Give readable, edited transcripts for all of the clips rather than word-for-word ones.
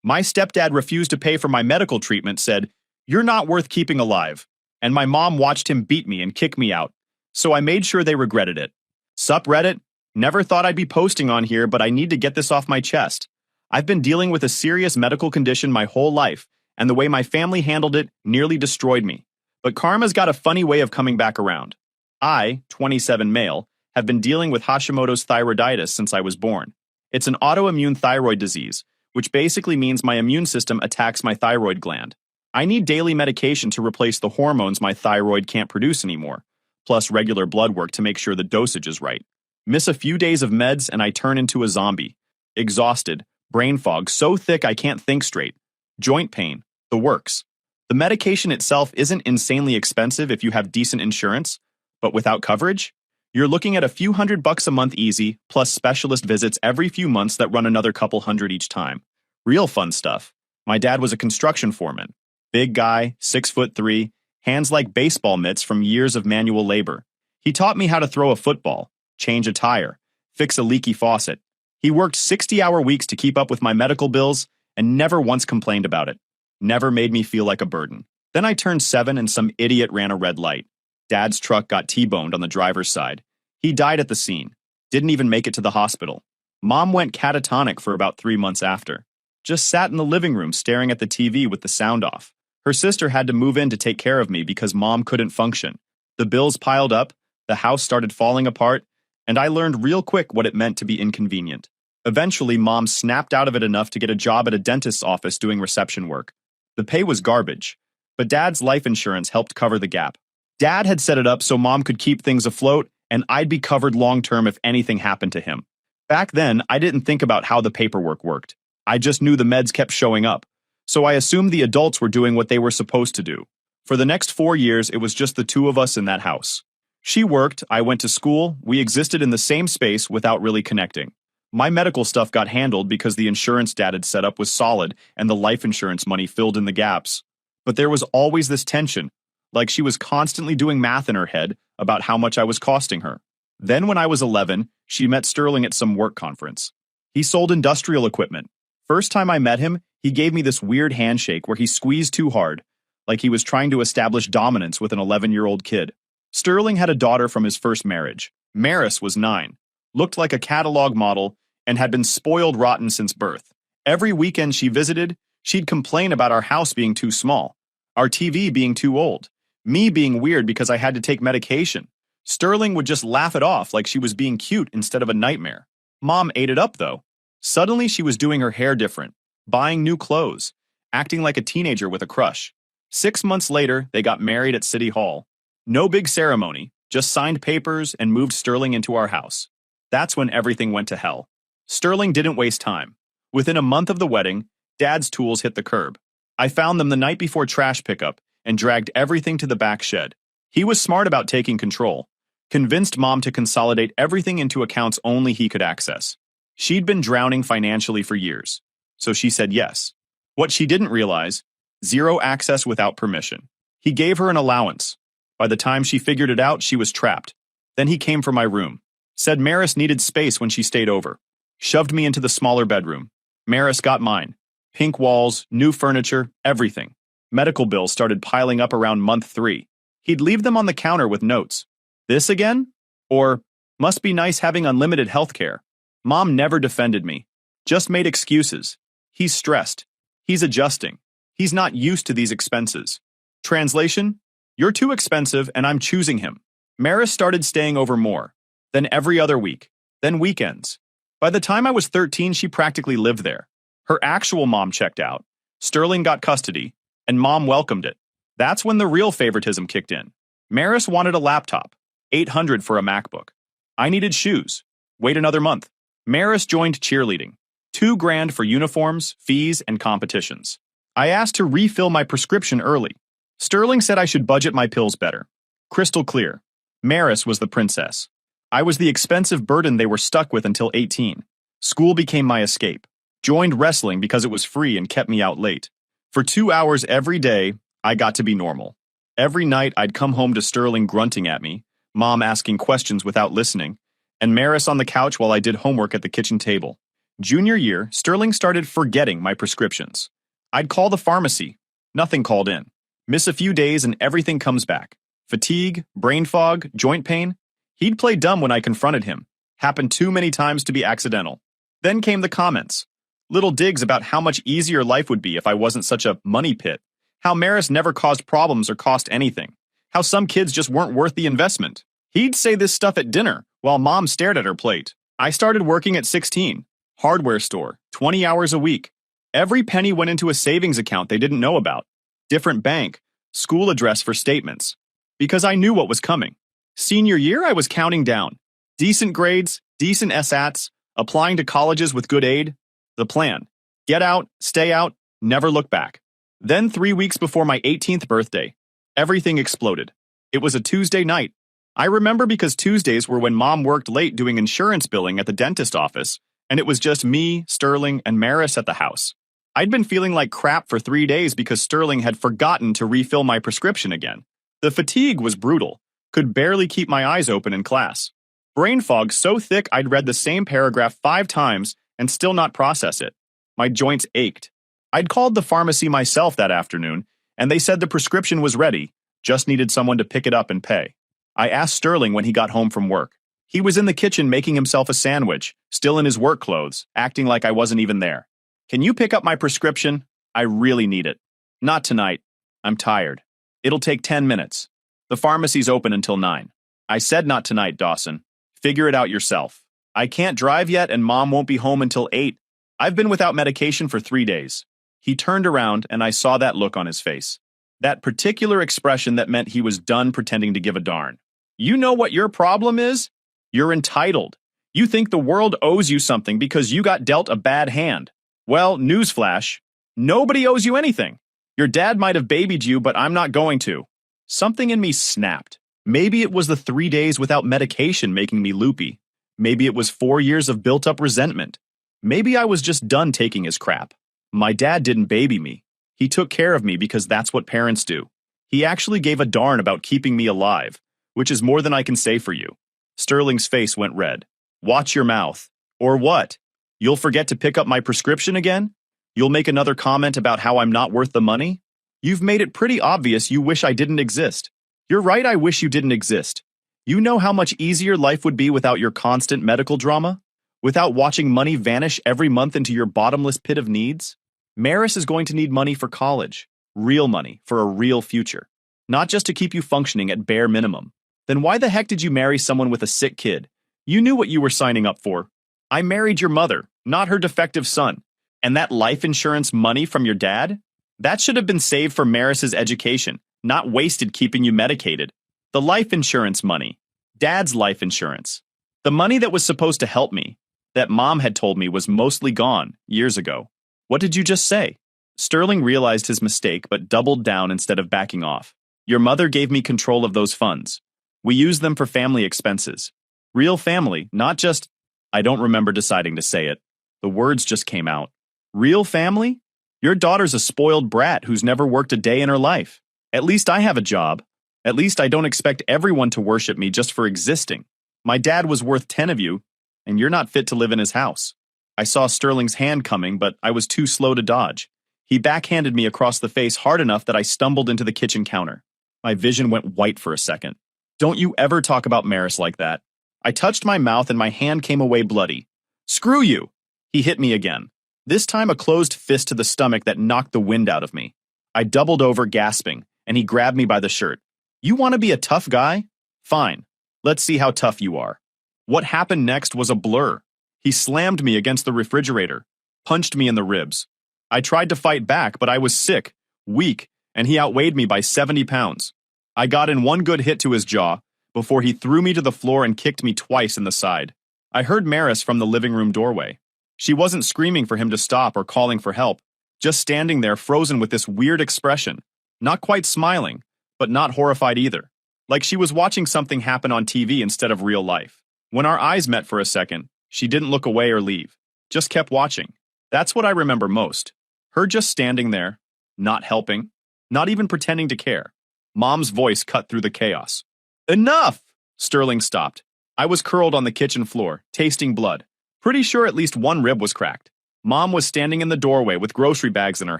My stepdad refused to pay for my medical treatment, said, "You're not worth keeping alive." And my mom watched him beat me and kick me out. So I made sure they regretted it. Sup, Reddit? Never thought I'd be posting on here, but I need to get this off my chest. I've been dealing with a serious medical condition my whole life, and the way my family handled it nearly destroyed me. But karma's got a funny way of coming back around. I, 27 male, have been dealing with Hashimoto's thyroiditis since I was born. It's an autoimmune thyroid disease, which basically means my immune system attacks my thyroid gland. I need daily medication to replace the hormones my thyroid can't produce anymore, plus regular blood work to make sure the dosage is right. Miss a few days of meds and I turn into a zombie. Exhausted, brain fog so thick I can't think straight, joint pain, the works. The medication itself isn't insanely expensive if you have decent insurance, but without coverage, you're looking at a few $100 a month easy, plus specialist visits every few months that run another couple hundred each time. Real fun stuff. My dad was a construction foreman. Big guy, 6'3", hands like baseball mitts from years of manual labor. He taught me how to throw a football, change a tire, fix a leaky faucet. He worked 60-hour weeks to keep up with my medical bills and never once complained about it. Never made me feel like a burden. Then I turned 7 and some idiot ran a red light. Dad's truck got T-boned on the driver's side. He died at the scene. Didn't even make it to the hospital. Mom went catatonic for about 3 months after. Just sat in the living room staring at the TV with the sound off. Her sister had to move in to take care of me because Mom couldn't function. The bills piled up, the house started falling apart, and I learned real quick what it meant to be inconvenient. Eventually, Mom snapped out of it enough to get a job at a dentist's office doing reception work. The pay was garbage, but Dad's life insurance helped cover the gap. Dad had set it up so Mom could keep things afloat, and I'd be covered long-term if anything happened to him. Back then, I didn't think about how the paperwork worked. I just knew the meds kept showing up, so I assumed the adults were doing what they were supposed to do. For the next 4 years, it was just the two of us in that house. She worked, I went to school, we existed in the same space without really connecting. My medical stuff got handled because the insurance Dad had set up was solid and the life insurance money filled in the gaps. But there was always this tension, like she was constantly doing math in her head about how much I was costing her. Then when I was 11, she met Sterling at some work conference. He sold industrial equipment. First time I met him, he gave me this weird handshake where he squeezed too hard, like he was trying to establish dominance with an 11-year-old kid. Sterling had a daughter from his first marriage. Maris was 9, looked like a catalog model, and had been spoiled rotten since birth. Every weekend she visited, she'd complain about our house being too small, our TV being too old, me being weird because I had to take medication. Sterling would just laugh it off like she was being cute instead of a nightmare. Mom ate it up, though. Suddenly she was doing her hair different, buying new clothes, acting like a teenager with a crush. 6 months later, they got married at City Hall. No big ceremony, just signed papers and moved Sterling into our house. That's when everything went to hell. Sterling didn't waste time. Within a month of the wedding, Dad's tools hit the curb. I found them the night before trash pickup and dragged everything to the back shed. He was smart about taking control, convinced Mom to consolidate everything into accounts only he could access. She'd been drowning financially for years, so she said yes. What she didn't realize, zero access without permission. He gave her an allowance. By the time she figured it out, she was trapped. Then he came for my room. Said Maris needed space when she stayed over. Shoved me into the smaller bedroom. Maris got mine. Pink walls, new furniture, everything. Medical bills started piling up around month 3. He'd leave them on the counter with notes. This again? Or, must be nice having unlimited health care. Mom never defended me. Just made excuses. He's stressed. He's adjusting. He's not used to these expenses. Translation? You're too expensive and I'm choosing him. Maris started staying over more. Then every other week. Then weekends. By the time I was 13, she practically lived there. Her actual mom checked out. Sterling got custody, and Mom welcomed it. That's when the real favoritism kicked in. Maris wanted a laptop, $800 for a MacBook. I needed shoes. Wait another month. Maris joined cheerleading. $2,000 for uniforms, fees, and competitions. I asked to refill my prescription early. Sterling said I should budget my pills better. Crystal clear. Maris was the princess. I was the expensive burden they were stuck with until 18. School became my escape. Joined wrestling because it was free and kept me out late. For 2 hours every day, I got to be normal. Every night, I'd come home to Sterling grunting at me, Mom asking questions without listening, and Maris on the couch while I did homework at the kitchen table. Junior year, Sterling started forgetting my prescriptions. I'd call the pharmacy. Nothing called in. Miss a few days and everything comes back. Fatigue, brain fog, joint pain. He'd play dumb when I confronted him. Happened too many times to be accidental. Then came the comments. Little digs about how much easier life would be if I wasn't such a money pit. How Maris never caused problems or cost anything. How some kids just weren't worth the investment. He'd say this stuff at dinner while Mom stared at her plate. I started working at 16. Hardware store, 20 hours a week. Every penny went into a savings account they didn't know about. Different bank, school address for statements. Because I knew what was coming. Senior year, I was counting down. Decent grades, decent SATs, applying to colleges with good aid. The plan. Get out, stay out, never look back. Then 3 weeks before my 18th birthday, everything exploded. It was a Tuesday night. I remember because Tuesdays were when Mom worked late doing insurance billing at the dentist office, and it was just me, Sterling, and Maris at the house. I'd been feeling like crap for 3 days because Sterling had forgotten to refill my prescription again. The fatigue was brutal. Could barely keep my eyes open in class. Brain fog so thick I'd read the same paragraph 5 times and still not process it. My joints ached. I'd called the pharmacy myself that afternoon, and they said the prescription was ready, just needed someone to pick it up and pay. I asked Sterling when he got home from work. He was in the kitchen making himself a sandwich, still in his work clothes, acting like I wasn't even there. Can you pick up my prescription? I really need it. Not tonight. I'm tired. It'll take 10 minutes. The pharmacy's open until 9. I said not tonight, Dawson. Figure it out yourself. I can't drive yet and Mom won't be home until 8. I've been without medication for 3 days. He turned around and I saw that look on his face. That particular expression that meant he was done pretending to give a darn. You know what your problem is? You're entitled. You think the world owes you something because you got dealt a bad hand. Well, newsflash. Nobody owes you anything. Your dad might have babied you, but I'm not going to. Something in me snapped. Maybe it was the 3 days without medication making me loopy. Maybe it was 4 years of built-up resentment. Maybe I was just done taking his crap. My dad didn't baby me. He took care of me because that's what parents do. He actually gave a darn about keeping me alive, which is more than I can say for you. Sterling's face went red. Watch your mouth. Or what? You'll forget to pick up my prescription again? You'll make another comment about how I'm not worth the money? You've made it pretty obvious you wish I didn't exist. You're right, I wish you didn't exist. You know how much easier life would be without your constant medical drama? Without watching money vanish every month into your bottomless pit of needs? Maris is going to need money for college. Real money for a real future. Not just to keep you functioning at bare minimum. Then why the heck did you marry someone with a sick kid? You knew what you were signing up for. I married your mother, not her defective son. And that life insurance money from your dad? That should have been saved for Maris's education, not wasted keeping you medicated. The life insurance money. Dad's life insurance. The money that was supposed to help me, that Mom had told me was mostly gone years ago. What did you just say? Sterling realized his mistake but doubled down instead of backing off. Your mother gave me control of those funds. We used them for family expenses. Real family, not just... I don't remember deciding to say it. The words just came out. Real family? Your daughter's a spoiled brat who's never worked a day in her life. At least I have a job. At least I don't expect everyone to worship me just for existing. My dad was worth 10 of you, and you're not fit to live in his house. I saw Sterling's hand coming, but I was too slow to dodge. He backhanded me across the face hard enough that I stumbled into the kitchen counter. My vision went white for a second. Don't you ever talk about Maris like that. I touched my mouth and my hand came away bloody. Screw you! He hit me again. This time a closed fist to the stomach that knocked the wind out of me. I doubled over, gasping, and he grabbed me by the shirt. You want to be a tough guy? Fine. Let's see how tough you are. What happened next was a blur. He slammed me against the refrigerator, punched me in the ribs. I tried to fight back, but I was sick, weak, and he outweighed me by 70 pounds. I got in one good hit to his jaw before he threw me to the floor and kicked me twice in the side. I heard Maris from the living room doorway. She wasn't screaming for him to stop or calling for help, just standing there frozen with this weird expression, not quite smiling, but not horrified either, like she was watching something happen on TV instead of real life. When our eyes met for a second, she didn't look away or leave, just kept watching. That's what I remember most. Her just standing there, not helping, not even pretending to care. Mom's voice cut through the chaos. Enough! Sterling stopped. I was curled on the kitchen floor, tasting blood, Pretty sure at least one rib was cracked. Mom was standing in the doorway with grocery bags in her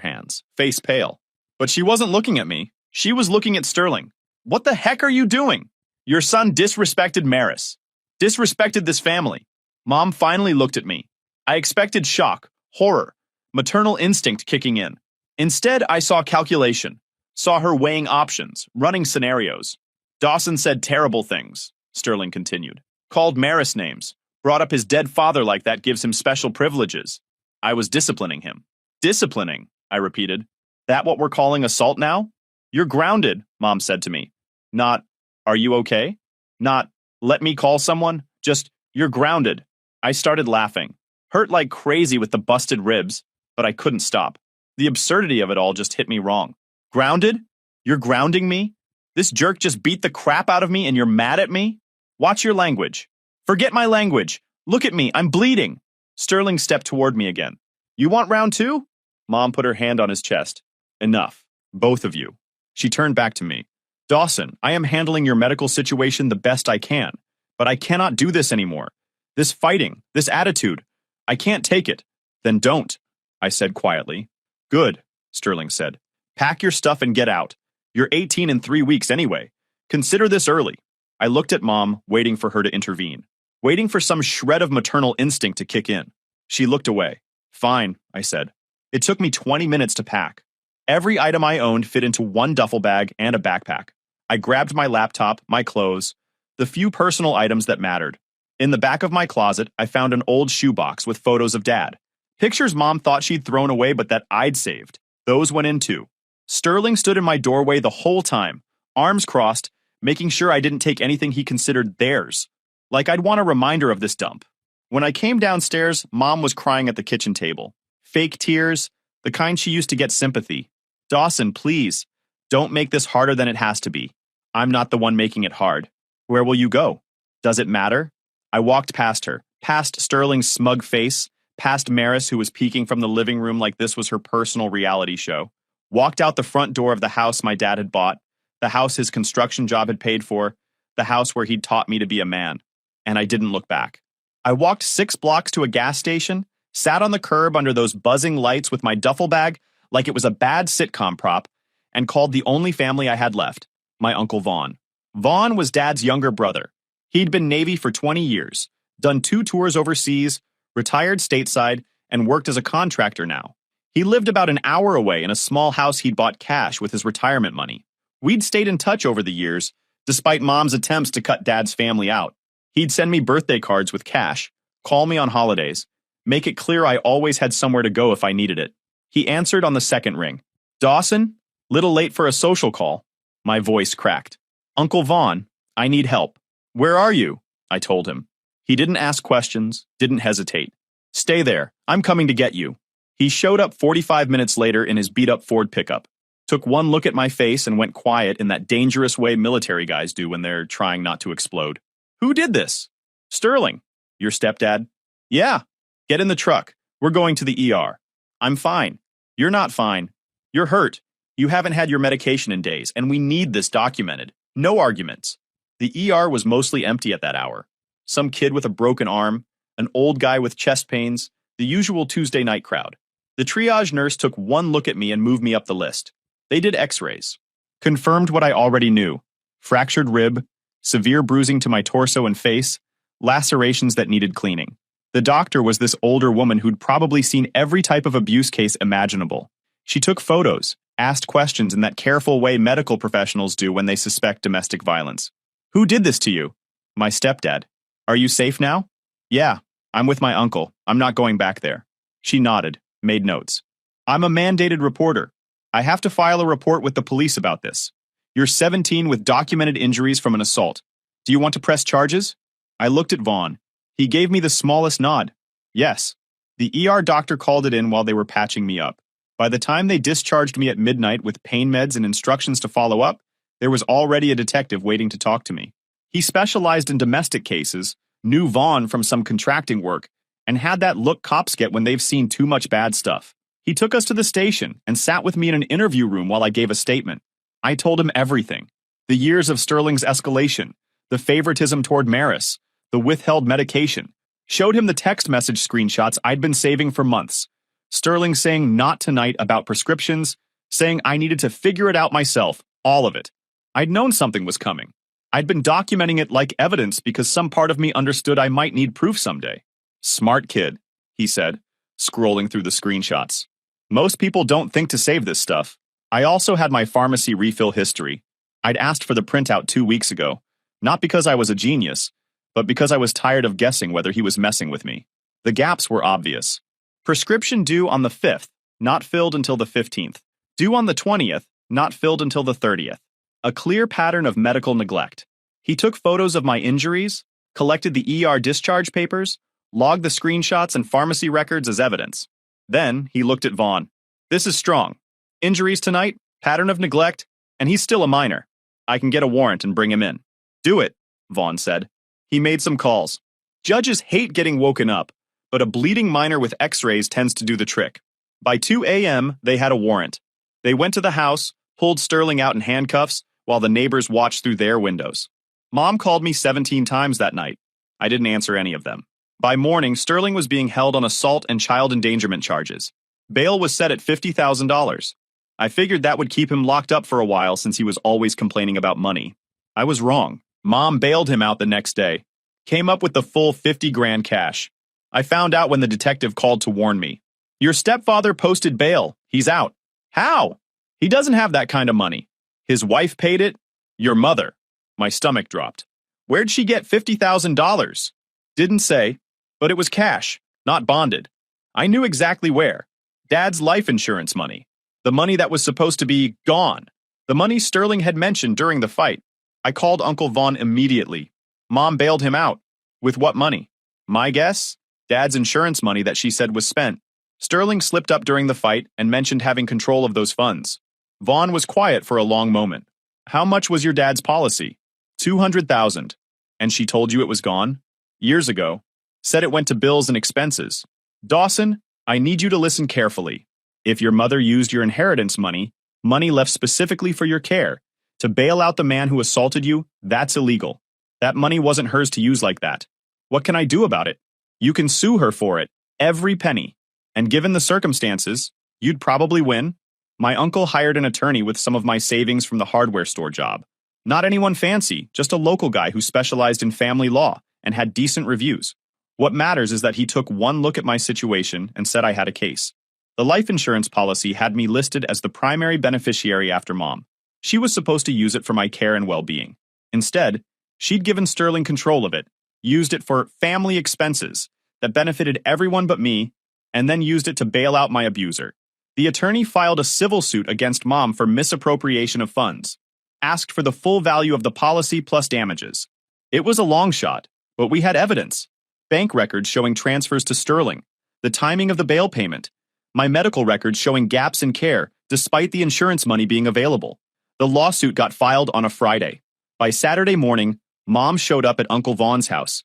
hands, face pale. But she wasn't looking at me. She was looking at Sterling. What the heck are you doing? Your son disrespected Maris. Disrespected this family. Mom finally looked at me. I expected shock, horror, maternal instinct kicking in. Instead, I saw calculation. Saw her weighing options, running scenarios. Dawson said terrible things, Sterling continued. Called Maris names. Brought up his dead father like that gives him special privileges. I was disciplining him. Disciplining, I repeated. That what we're calling assault now? You're grounded, Mom said to me. Not, are you okay? Not, let me call someone. Just, you're grounded. I started laughing. Hurt like crazy with the busted ribs, but I couldn't stop. The absurdity of it all just hit me wrong. Grounded? You're grounding me? This jerk just beat the crap out of me and you're mad at me? Watch your language. Forget my language. Look at me, I'm bleeding. Sterling stepped toward me again. You want round two? Mom put her hand on his chest. Enough. Both of you. She turned back to me. Dawson, I am handling your medical situation the best I can, but I cannot do this anymore. This fighting, this attitude, I can't take it. Then don't, I said quietly. Good, Sterling said. Pack your stuff and get out. You're 18 in 3 weeks anyway. Consider this early. I looked at Mom, waiting for her to intervene, waiting for some shred of maternal instinct to kick in. She looked away. Fine, I said. It took me 20 minutes to pack. Every item I owned fit into one duffel bag and a backpack. I grabbed my laptop, my clothes, the few personal items that mattered. In the back of my closet, I found an old shoebox with photos of Dad. Pictures Mom thought she'd thrown away but that I'd saved. Those went in too. Sterling stood in my doorway the whole time, arms crossed, making sure I didn't take anything he considered theirs. Like I'd want a reminder of this dump. When I came downstairs, Mom was crying at the kitchen table. Fake tears, the kind she used to get sympathy. Dawson, please, don't make this harder than it has to be. I'm not the one making it hard. Where will you go? Does it matter? I walked past her, past Sterling's smug face, past Maris, who was peeking from the living room like this was her personal reality show. Walked out the front door of the house my dad had bought, the house his construction job had paid for, the house where he'd taught me to be a man. And I didn't look back. I walked 6 blocks to a gas station, sat on the curb under those buzzing lights with my duffel bag like it was a bad sitcom prop, and called the only family I had left, my Uncle Vaughn. Vaughn was Dad's younger brother. He'd been Navy for 20 years, done 2 tours overseas, retired stateside, and worked as a contractor now. He lived about an hour away in a small house he'd bought cash with his retirement money. We'd stayed in touch over the years, despite Mom's attempts to cut Dad's family out. He'd send me birthday cards with cash, call me on holidays, make it clear I always had somewhere to go if I needed it. He answered on the second ring. Dawson? Little late for a social call. My voice cracked. Uncle Vaughn, I need help. Where are you? I told him. He didn't ask questions, didn't hesitate. Stay there. I'm coming to get you. He showed up 45 minutes later in his beat-up Ford pickup, took one look at my face and went quiet in that dangerous way military guys do when they're trying not to explode. Who did this? Sterling. Your stepdad? Yeah. Get in the truck. We're going to the ER. I'm fine. You're not fine. You're hurt. You haven't had your medication in days, and we need this documented. No arguments. The ER was mostly empty at that hour. Some kid with a broken arm, an old guy with chest pains, the usual Tuesday night crowd. The triage nurse took one look at me and moved me up the list. They did x-rays. Confirmed what I already knew. Fractured rib, severe bruising to my torso and face, lacerations that needed cleaning. The doctor was this older woman who'd probably seen every type of abuse case imaginable. She took photos, asked questions in that careful way medical professionals do when they suspect domestic violence. Who did this to you? My stepdad. Are you safe now? Yeah, I'm with my uncle. I'm not going back there. She nodded, made notes. I'm a mandated reporter. I have to file a report with the police about this. You're 17 with documented injuries from an assault. Do you want to press charges? I looked at Vaughn. He gave me the smallest nod. Yes. The ER doctor called it in while they were patching me up. By the time they discharged me at midnight with pain meds and instructions to follow up, there was already a detective waiting to talk to me. He specialized in domestic cases, knew Vaughn from some contracting work, and had that look cops get when they've seen too much bad stuff. He took us to the station and sat with me in an interview room while I gave a statement. I told him everything. The years of Sterling's escalation, the favoritism toward Maris, the withheld medication, Showed him the text message screenshots I'd been saving for months. Sterling saying not tonight about prescriptions, saying I needed to figure it out myself, all of it. I'd known something was coming. I'd been documenting it like evidence because some part of me understood I might need proof someday. Smart kid, he said, scrolling through the screenshots. Most people don't think to save this stuff. I also had my pharmacy refill history. I'd asked for the printout 2 weeks ago, not because I was a genius, but because I was tired of guessing whether he was messing with me. The gaps were obvious. Prescription due on the 5th, not filled until the 15th. Due on the 20th, not filled until the 30th. A clear pattern of medical neglect. He took photos of my injuries, collected the ER discharge papers, logged the screenshots and pharmacy records as evidence. Then he looked at Vaughn. This is strong. Injuries tonight, pattern of neglect, and he's still a minor. I can get a warrant and bring him in. Do it, Vaughn said. He made some calls. Judges hate getting woken up, but a bleeding minor with x-rays tends to do the trick. By 2 a.m., they had a warrant. They went to the house, pulled Sterling out in handcuffs, while the neighbors watched through their windows. Mom called me 17 times that night. I didn't answer any of them. By morning, Sterling was being held on assault and child endangerment charges. Bail was set at $50,000. I figured that would keep him locked up for a while since he was always complaining about money. I was wrong. Mom bailed him out the next day. Came up with the full 50 grand cash. I found out when the detective called to warn me. Your stepfather posted bail. He's out. How? He doesn't have that kind of money. His wife paid it? Your mother. My stomach dropped. Where'd she get $50,000? Didn't say, but it was cash, not bonded. I knew exactly where. Dad's life insurance money. The money that was supposed to be gone. The money Sterling had mentioned during the fight. I called Uncle Vaughn immediately. Mom bailed him out. With what money? My guess? Dad's insurance money that she said was spent. Sterling slipped up during the fight and mentioned having control of those funds. Vaughn was quiet for a long moment. How much was your dad's policy? $200,000. And she told you it was gone? Years ago. Said it went to bills and expenses. Dawson, I need you to listen carefully. If your mother used your inheritance money, money left specifically for your care, to bail out the man who assaulted you, that's illegal. That money wasn't hers to use like that. What can I do about it? You can sue her for it, every penny. And given the circumstances, you'd probably win. My uncle hired an attorney with some of my savings from the hardware store job. Not anyone fancy, just a local guy who specialized in family law and had decent reviews. What matters is that he took one look at my situation and said I had a case. The life insurance policy had me listed as the primary beneficiary after Mom. She was supposed to use it for my care and well-being. Instead, she'd given Sterling control of it, used it for family expenses that benefited everyone but me, and then used it to bail out my abuser. The attorney filed a civil suit against Mom for misappropriation of funds, asked for the full value of the policy plus damages. It was a long shot, but we had evidence. Bank records showing transfers to Sterling, the timing of the bail payment, my medical records showing gaps in care despite the insurance money being available. The lawsuit got filed on a Friday. By Saturday morning, Mom showed up at Uncle Vaughn's house.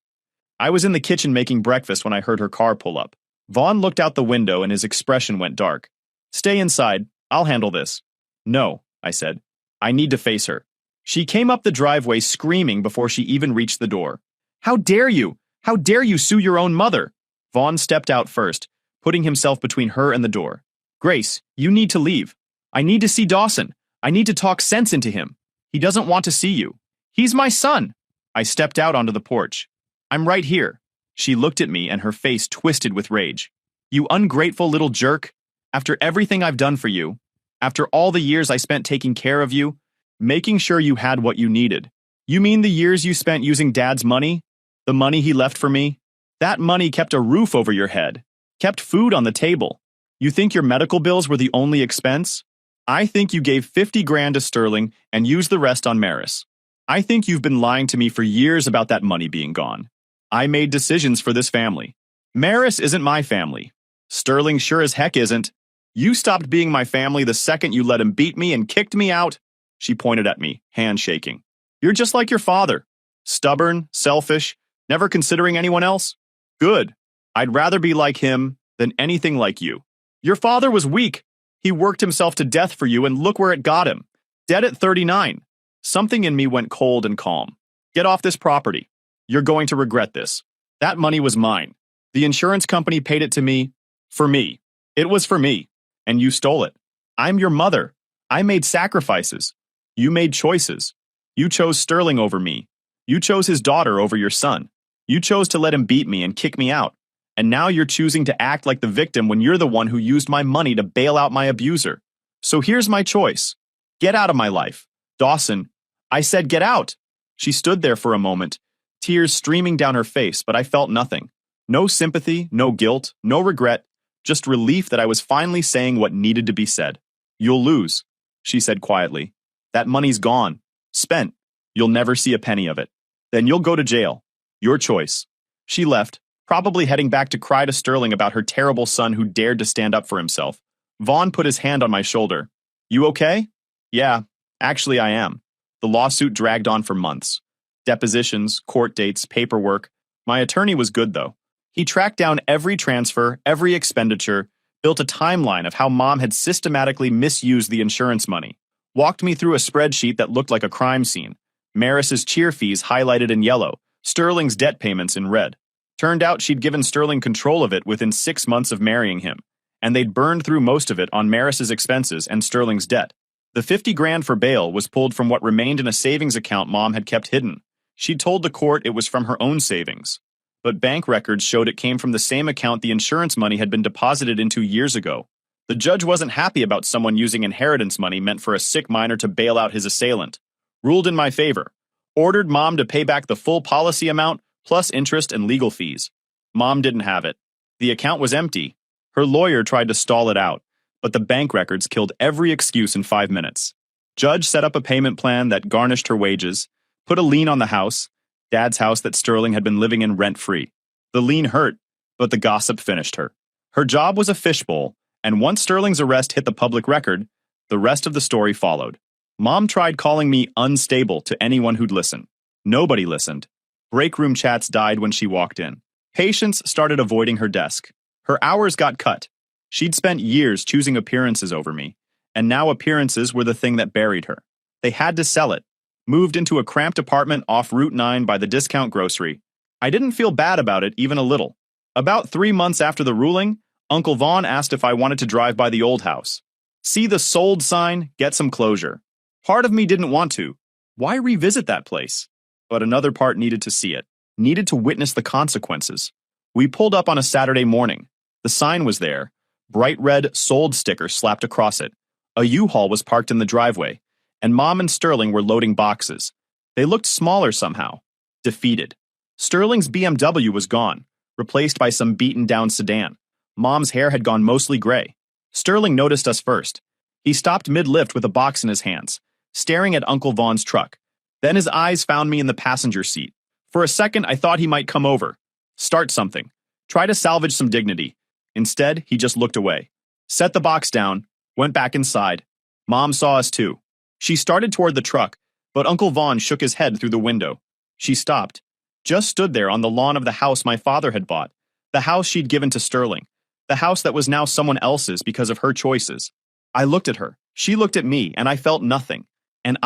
I was in the kitchen making breakfast when I heard her car pull up. Vaughn looked out the window and his expression went dark. Stay inside. I'll handle this. No, I said. I need to face her. She came up the driveway screaming before she even reached the door. How dare you? How dare you sue your own mother? Vaughn stepped out first, putting himself between her and the door. Grace, you need to leave. I need to see Dawson. I need to talk sense into him. He doesn't want to see you. He's my son. I stepped out onto the porch. I'm right here. She looked at me and her face twisted with rage. You ungrateful little jerk. After everything I've done for you, after all the years I spent taking care of you, making sure you had what you needed. You mean the years you spent using Dad's money? The money he left for me? That money kept a roof over your head, kept food on the table. You think your medical bills were the only expense? I think you gave 50 grand to Sterling and used the rest on Maris. I think you've been lying to me for years about that money being gone. I made decisions for this family. Maris isn't my family. Sterling sure as heck isn't. You stopped being my family the second you let him beat me and kicked me out. She pointed at me, hand shaking. You're just like your father. Stubborn, selfish, never considering anyone else. Good. I'd rather be like him than anything like you. Your father was weak. He worked himself to death for you and look where it got him. Dead at 39. Something in me went cold and calm. Get off this property. You're going to regret this. That money was mine. The insurance company paid it to me for me. It was for me. And you stole it. I'm your mother. I made sacrifices. You made choices. You chose Sterling over me. You chose his daughter over your son. You chose to let him beat me and kick me out. And now you're choosing to act like the victim when you're the one who used my money to bail out my abuser. So here's my choice. Get out of my life. Dawson, I said get out. She stood there for a moment, tears streaming down her face, but I felt nothing. No sympathy, no guilt, no regret, just relief that I was finally saying what needed to be said. You'll lose, she said quietly. That money's gone. Spent. You'll never see a penny of it. Then you'll go to jail. Your choice. She left, probably heading back to cry to Sterling about her terrible son who dared to stand up for himself. Vaughn put his hand on my shoulder. You okay? Yeah, actually I am. The lawsuit dragged on for months. Depositions, court dates, paperwork. My attorney was good, though. He tracked down every transfer, every expenditure, built a timeline of how Mom had systematically misused the insurance money, walked me through a spreadsheet that looked like a crime scene, Maris's cheer fees highlighted in yellow, Sterling's debt payments in red. Turned out she'd given Sterling control of it within 6 months of marrying him, and they'd burned through most of it on Maris's expenses and Sterling's debt. The 50 grand for bail was pulled from what remained in a savings account Mom had kept hidden. She'd told the court it was from her own savings, but bank records showed it came from the same account the insurance money had been deposited into years ago. The judge wasn't happy about someone using inheritance money meant for a sick minor to bail out his assailant. Ruled in my favor. Ordered Mom to pay back the full policy amount plus interest and legal fees. Mom didn't have it. The account was empty. Her lawyer tried to stall it out, but the bank records killed every excuse in 5 minutes. Judge set up a payment plan that garnished her wages, put a lien on the house, Dad's house that Sterling had been living in rent-free. The lien hurt, but the gossip finished her. Her job was a fishbowl, and once Sterling's arrest hit the public record, the rest of the story followed. Mom tried calling me unstable to anyone who'd listen. Nobody listened. Break room chats died when she walked in. Patients started avoiding her desk. Her hours got cut. She'd spent years choosing appearances over me, and now appearances were the thing that buried her. They had to sell it. Moved into a cramped apartment off Route 9 by the discount grocery. I didn't feel bad about it even a little. About 3 months after the ruling, Uncle Vaughn asked if I wanted to drive by the old house. See the sold sign, get some closure. Part of me didn't want to. Why revisit that place? But another part needed to see it, needed to witness the consequences. We pulled up on a Saturday morning. The sign was there, bright red sold sticker slapped across it. A U-Haul was parked in the driveway, and Mom and Sterling were loading boxes. They looked smaller somehow, defeated. Sterling's BMW was gone, replaced by some beaten-down sedan. Mom's hair had gone mostly gray. Sterling noticed us first. He stopped mid-lift with a box in his hands, staring at Uncle Vaughn's truck. Then his eyes found me in the passenger seat. For a second, I thought he might come over, start something, try to salvage some dignity. Instead, he just looked away, set the box down, went back inside. Mom saw us too. She started toward the truck, but Uncle Vaughn shook his head through the window. She stopped, just stood there on the lawn of the house my father had bought, the house she'd given to Sterling, the house that was now someone else's because of her choices. I looked at her, she looked at me, and I felt nothing. And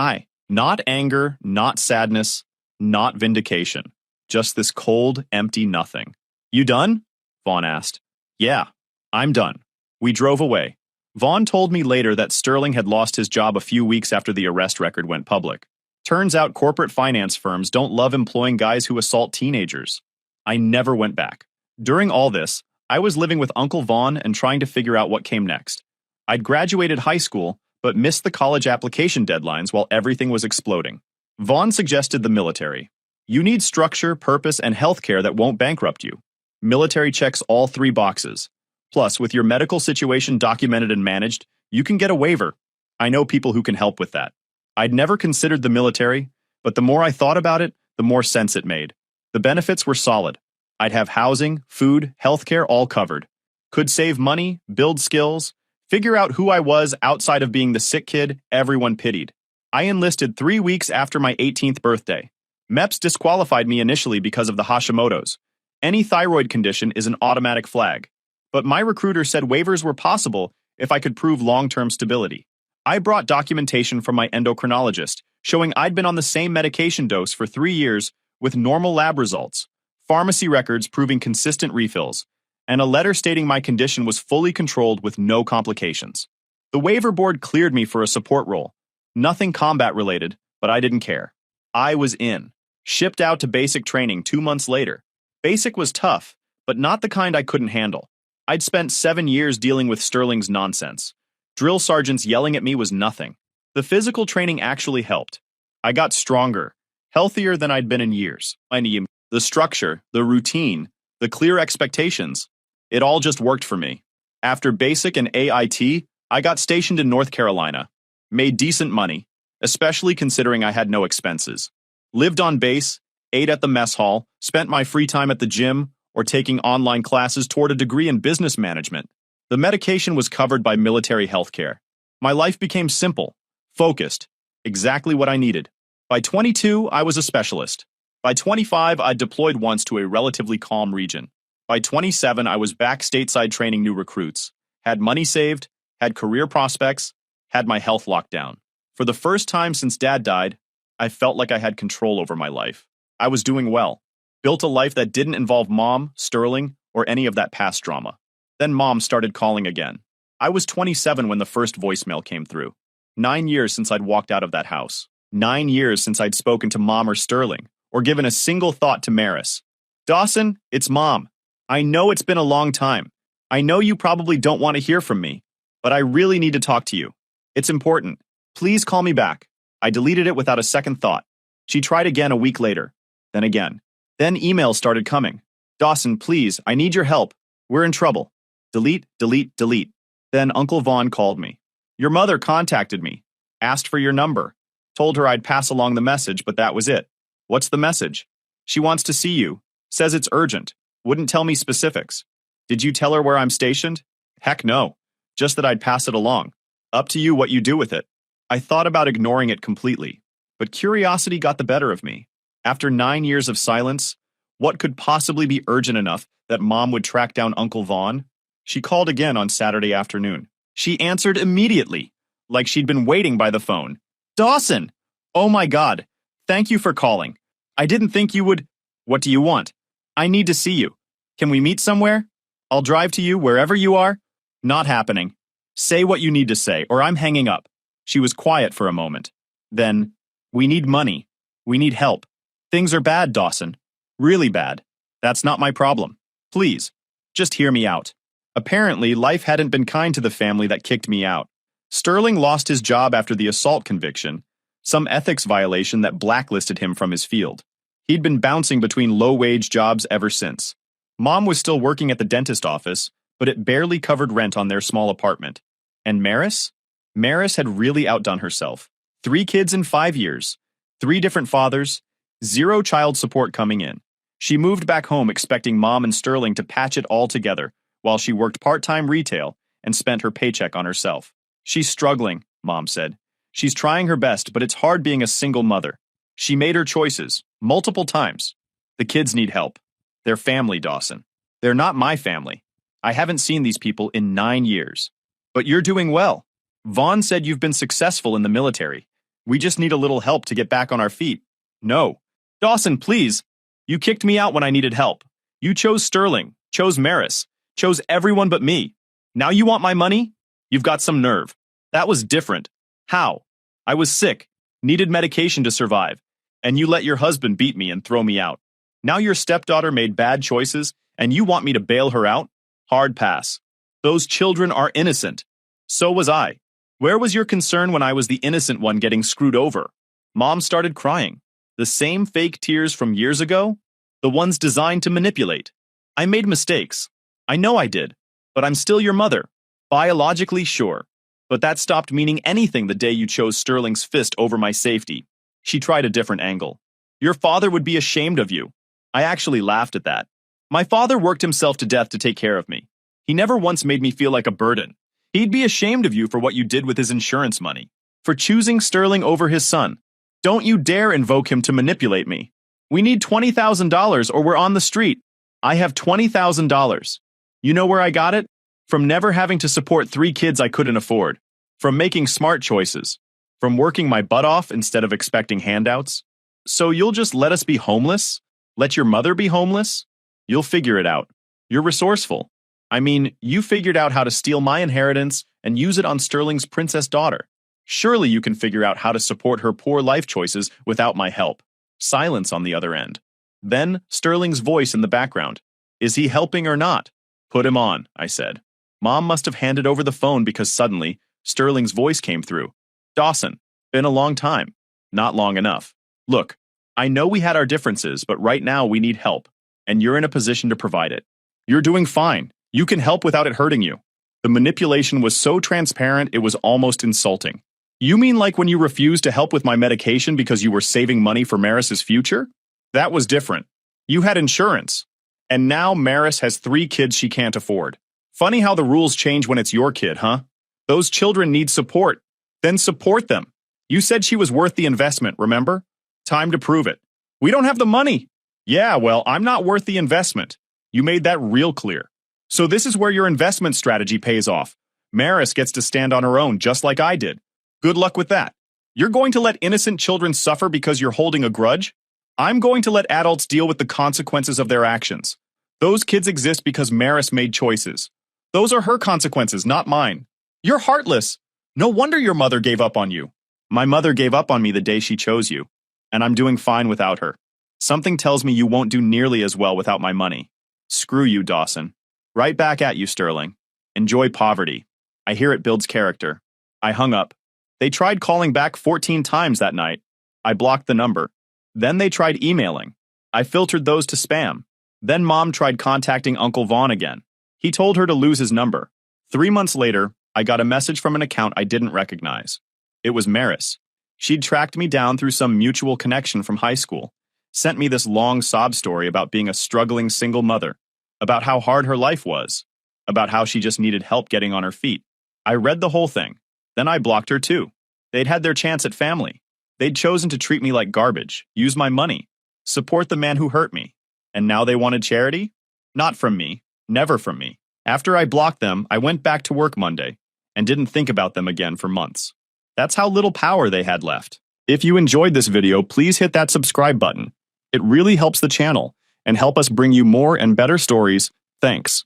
not anger, not sadness, not vindication, just this cold, empty nothing. You done? Vaughn asked. Yeah, I'm done. We drove away. Vaughn told me later that Sterling had lost his job a few weeks after the arrest record went public. Turns out corporate finance firms don't love employing guys who assault teenagers. I never went back. During all this, I was living with Uncle Vaughn and trying to figure out what came next. I'd graduated high school, but missed the college application deadlines while everything was exploding. Vaughn suggested the military. You need structure, purpose, and healthcare that won't bankrupt you. Military checks all 3 boxes. Plus, with your medical situation documented and managed, you can get a waiver. I know people who can help with that. I'd never considered the military, but the more I thought about it, the more sense it made. The benefits were solid. I'd have housing, food, healthcare all covered. Could save money, build skills, figure out who I was outside of being the sick kid everyone pitied. I enlisted 3 weeks after my 18th birthday. MEPS disqualified me initially because of the Hashimoto's. Any thyroid condition is an automatic flag. But my recruiter said waivers were possible if I could prove long-term stability. I brought documentation from my endocrinologist showing I'd been on the same medication dose for 3 years with normal lab results, pharmacy records proving consistent refills, and a letter stating my condition was fully controlled with no complications. The waiver board cleared me for a support role. Nothing combat related, but I didn't care. I was in. Shipped out to basic training 2 months later. Basic was tough, but not the kind I couldn't handle. I'd spent 7 years dealing with Sterling's nonsense. Drill sergeants yelling at me was nothing. The physical training actually helped. I got stronger, healthier than I'd been in years. The structure, the routine, the clear expectations, it all just worked for me. After basic and AIT, I got stationed in North Carolina. Made decent money, especially considering I had no expenses. Lived on base, ate at the mess hall, spent my free time at the gym, or taking online classes toward a degree in business management. The medication was covered by military healthcare. My life became simple, focused, exactly what I needed. By 22, I was a specialist. By 25, I deployed once to a relatively calm region. By 27, I was back stateside training new recruits, had money saved, had career prospects, had my health locked down. For the first time since Dad died, I felt like I had control over my life. I was doing well. Built a life that didn't involve Mom, Sterling, or any of that past drama. Then Mom started calling again. I was 27 when the first voicemail came through. 9 years since I'd walked out of that house. 9 years since I'd spoken to Mom or Sterling, or given a single thought to Maris. Dawson, it's Mom. I know it's been a long time. I know you probably don't want to hear from me, but I really need to talk to you. It's important. Please call me back. I deleted it without a second thought. She tried again a week later. Then again. Then emails started coming. Dawson, please, I need your help. We're in trouble. Delete, delete, delete. Then Uncle Vaughn called me. Your mother contacted me. Asked for your number. Told her I'd pass along the message, but that was it. What's the message? She wants to see you. Says it's urgent. Wouldn't tell me specifics. Did you tell her where I'm stationed? Heck no. Just that I'd pass it along. Up to you what you do with it. I thought about ignoring it completely, but curiosity got the better of me. After 9 years of silence, what could possibly be urgent enough that Mom would track down Uncle Vaughn? She called again on Saturday afternoon. She answered immediately, like she'd been waiting by the phone. Dawson! Oh my God. Thank you for calling. I didn't think you would. What do you want? I need to see you. Can we meet somewhere? I'll drive to you wherever you are. Not happening. Say what you need to say, or I'm hanging up. She was quiet for a moment. Then, we need money. We need help. Things are bad, Dawson. Really bad. That's not my problem. Please, just hear me out. Apparently, life hadn't been kind to the family that kicked me out. Sterling lost his job after the assault conviction, some ethics violation that blacklisted him from his field. He'd been bouncing between low-wage jobs ever since. Mom was still working at the dentist office, but it barely covered rent on their small apartment. And Maris? Maris had really outdone herself. 3 kids in 5 years, 3 different fathers, 0 child support coming in. She moved back home expecting Mom and Sterling to patch it all together while she worked part-time retail and spent her paycheck on herself. She's struggling, Mom said. She's trying her best, but it's hard being a single mother. She made her choices, multiple times. The kids need help. They're family, Dawson. They're not my family. I haven't seen these people in 9 years. But you're doing well. Vaughn said you've been successful in the military. We just need a little help to get back on our feet. No. Dawson, please. You kicked me out when I needed help. You chose Sterling, chose Maris, chose everyone but me. Now you want my money? You've got some nerve. That was different. How? I was sick, needed medication to survive, and you let your husband beat me and throw me out. Now your stepdaughter made bad choices, and you want me to bail her out? Hard pass. Those children are innocent. So was I. Where was your concern when I was the innocent one getting screwed over? Mom started crying. The same fake tears from years ago? The ones designed to manipulate. I made mistakes. I know I did. But I'm still your mother. Biologically, sure. But that stopped meaning anything the day you chose Sterling's fist over my safety. She tried a different angle. Your father would be ashamed of you. I actually laughed at that. My father worked himself to death to take care of me. He never once made me feel like a burden. He'd be ashamed of you for what you did with his insurance money. For choosing Sterling over his son. Don't you dare invoke him to manipulate me. We need $20,000 or we're on the street. I have $20,000. You know where I got it? From never having to support 3 kids I couldn't afford. From making smart choices. From working my butt off instead of expecting handouts. So you'll just let us be homeless? Let your mother be homeless? You'll figure it out. You're resourceful. I mean, you figured out how to steal my inheritance and use it on Sterling's princess daughter. Surely you can figure out how to support her poor life choices without my help. Silence on the other end. Then Sterling's voice in the background. Is he helping or not? Put him on, I said. Mom must have handed over the phone because suddenly Sterling's voice came through. Dawson, been a long time. Not long enough. Look, I know we had our differences, but right now we need help, and you're in a position to provide it. You're doing fine. You can help without it hurting you. The manipulation was so transparent it was almost insulting. You mean like when you refused to help with my medication because you were saving money for Maris's future? That was different. You had insurance. And now Maris has 3 kids she can't afford. Funny how the rules change when it's your kid, huh? Those children need support. Then support them. You said she was worth the investment, remember? Time to prove it. We don't have the money. Yeah, well, I'm not worth the investment. You made that real clear. So this is where your investment strategy pays off. Maris gets to stand on her own just like I did. Good luck with that. You're going to let innocent children suffer because you're holding a grudge? I'm going to let adults deal with the consequences of their actions. Those kids exist because Maris made choices. Those are her consequences, not mine. You're heartless. No wonder your mother gave up on you. My mother gave up on me the day she chose you, and I'm doing fine without her. Something tells me you won't do nearly as well without my money. Screw you, Dawson. Right back at you, Sterling. Enjoy poverty. I hear it builds character. I hung up. They tried calling back 14 times that night. I blocked the number. Then they tried emailing. I filtered those to spam. Then Mom tried contacting Uncle Vaughn again. He told her to lose his number. 3 months later, I got a message from an account I didn't recognize. It was Maris. She'd tracked me down through some mutual connection from high school, sent me this long sob story about being a struggling single mother, about how hard her life was, about how she just needed help getting on her feet. I read the whole thing. Then I blocked her too. They'd had their chance at family. They'd chosen to treat me like garbage, use my money, support the man who hurt me. And now they wanted charity? Not from me. Never from me. After I blocked them, I went back to work Monday and didn't think about them again for months. That's how little power they had left. If you enjoyed this video, please hit that subscribe button. It really helps the channel and help us bring you more and better stories. Thanks.